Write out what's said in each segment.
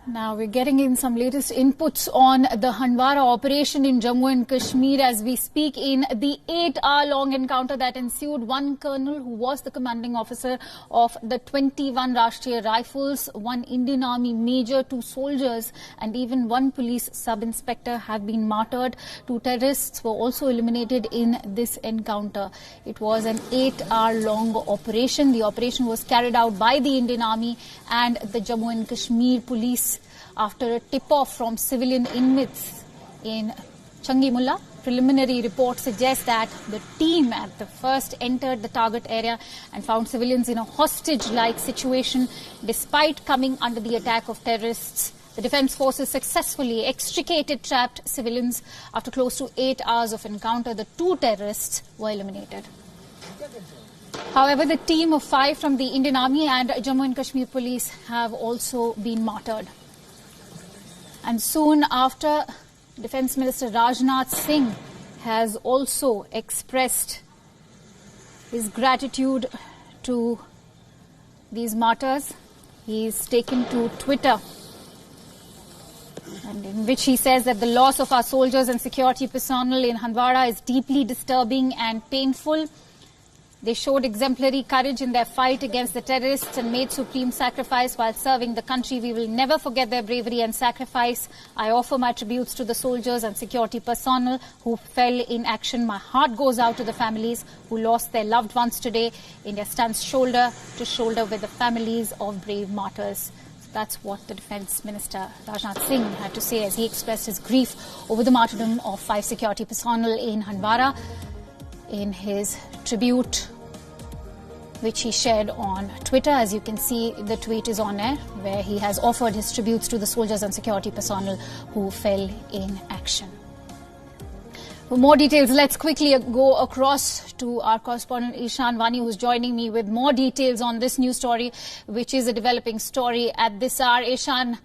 Now we're getting in some latest inputs on the Handwara operation in Jammu and Kashmir as we speak. In the 8-hour-long encounter that ensued, one colonel who was the commanding officer of the 21 Rashtriya Rifles, one Indian Army major, 2 soldiers and even 1 police sub-inspector have been martyred. 2 terrorists were also eliminated in this encounter. It was an 8-hour-long operation. The operation was carried out by the Indian Army and the Jammu and Kashmir police after a tip-off from civilian inmates in Changimulla. Preliminary reports suggest that the team at the first entered the target area and found civilians in a hostage-like situation. Despite coming under the attack of terrorists, the defence forces successfully extricated trapped civilians. After close to 8 hours of encounter, the 2 terrorists were eliminated. However, the team of 5 from the Indian Army and Jammu and Kashmir police have also been martyred. And soon after, Defence Minister Rajnath Singh has also expressed his gratitude to these martyrs. He's taken to Twitter, and in which he says that the loss of our soldiers and security personnel in Handwara is deeply disturbing and painful. They showed exemplary courage in their fight against the terrorists and made supreme sacrifice while serving the country. We will never forget their bravery and sacrifice. I offer my tributes to the soldiers and security personnel who fell in action. My heart goes out to the families who lost their loved ones today. India stands shoulder to shoulder with the families of brave martyrs. So that's what the Defence Minister Rajnath Singh had to say as he expressed his grief over the martyrdom of 5 security personnel in Handwara. In his tribute, which he shared on Twitter, as you can see, the tweet is on air, where he has offered his tributes to the soldiers and security personnel who fell in action. For more details, let's quickly go across to our correspondent Ishan Vani, who's joining me with more details on this news story, which is a developing story at this hour. Ishan,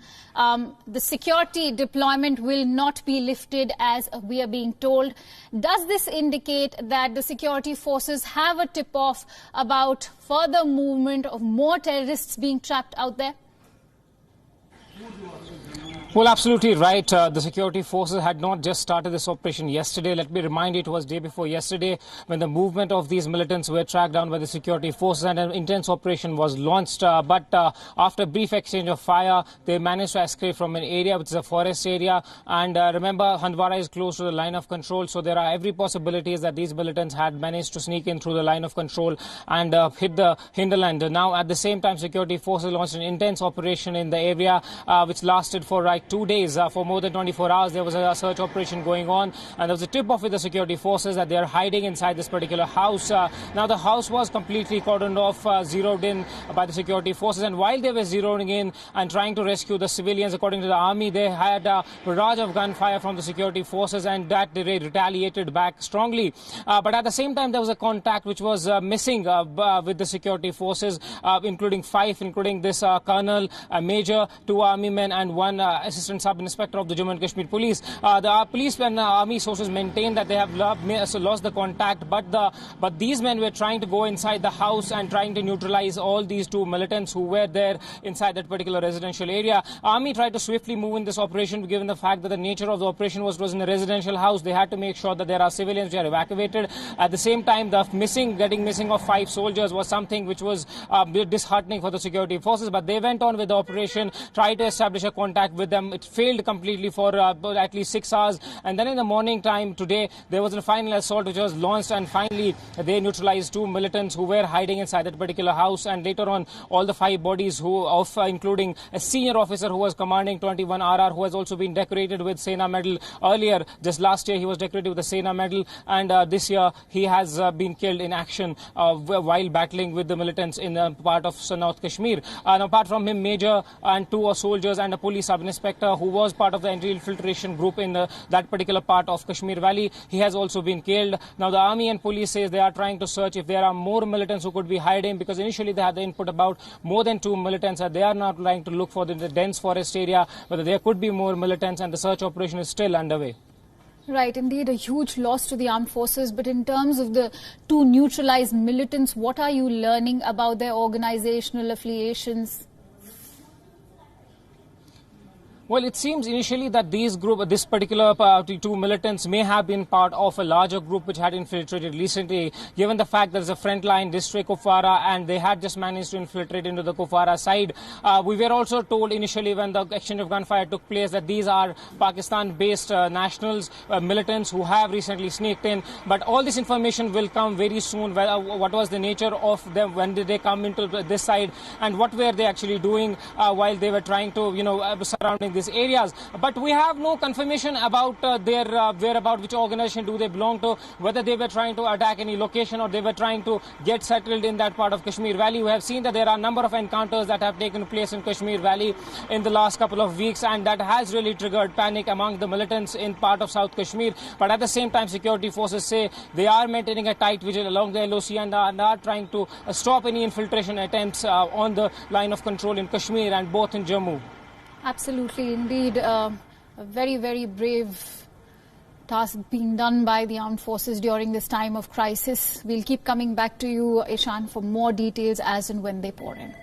the security deployment will not be lifted as we are being told. Does this indicate that the security forces have a tip-off about further movement of more terrorists being trapped out there? Well, absolutely right. The security forces had not just started this operation yesterday. Let me remind you, it was day before yesterday when the movement of these militants were tracked down by the security forces and an intense operation was launched. But after a brief exchange of fire, they managed to escape from an area which is a forest area. And remember, Handwara is close to the line of control, so there are every possibilities that these militants had managed to sneak in through the line of control and hit the hinterland. Now, at the same time, security forces launched an intense operation in the area which lasted for 2 days. For more than 24 hours, there was a search operation going on, and there was a tip-off with the security forces that they are hiding inside this particular house. Now, the house was completely cordoned off, zeroed in by the security forces, and while they were zeroing in and trying to rescue the civilians, according to the army, they had a barrage of gunfire from the security forces, and that they retaliated back strongly. But at the same time, there was a contact which was missing with the security forces, including 5, including this colonel, a major, 2 army men, and 1 assistant sub-inspector of the Jammu and Kashmir police. The police and army sources maintain that they have lost the contact, but these men were trying to go inside the house and trying to neutralize all these 2 militants who were there inside that particular residential area. Army tried to swiftly move in this operation, given the fact that the nature of the operation was in a residential house. They had to make sure that there are civilians who are evacuated. At the same time, the getting missing of 5 soldiers was something which was disheartening for the security forces, but they went on with the operation, tried to establish a contact with them. It failed completely for at least 6 hours, and then in the morning time today there was a final assault which was launched, and finally they neutralized 2 militants who were hiding inside that particular house. And later on, all the 5 bodies including a senior officer who was commanding 21 RR, who has also been decorated with Sena Medal earlier. Just last year he was decorated with the Sena Medal, and this year he has been killed in action while battling with the militants in part of North Kashmir. And apart from him, major and 2 soldiers and a police sub-inspector who was part of the infiltration group in that particular part of Kashmir Valley, he has also been killed. Now, the army and police says they are trying to search if there are more militants who could be hiding, because initially they had the input about more than 2 militants, and they are now trying to look for the dense forest area whether there could be more militants, and the search operation is still underway. Right, indeed, a huge loss to the armed forces. But in terms of the 2 neutralized militants, what are you learning about their organizational affiliations? Well, it seems initially that this particular two militants may have been part of a larger group which had infiltrated recently, given the fact there is a frontline district, Kupwara, and they had just managed to infiltrate into the Kupwara side. We were also told initially when the exchange of gunfire took place that these are Pakistan-based nationals, militants who have recently sneaked in. But all this information will come very soon. What was the nature of them? When did they come into this side? And what were they actually doing while they were trying to, surrounding these areas? But we have no confirmation about their whereabouts, which organization do they belong to, whether they were trying to attack any location or they were trying to get settled in that part of Kashmir Valley. We have seen that there are a number of encounters that have taken place in Kashmir Valley in the last couple of weeks, and that has really triggered panic among the militants in part of South Kashmir. But at the same time, security forces say they are maintaining a tight vigil along the LOC and are trying to stop any infiltration attempts on the line of control in Kashmir and both in Jammu. Absolutely, indeed. A very, very brave task being done by the armed forces during this time of crisis. We'll keep coming back to you, Ishan, for more details as and when they pour in.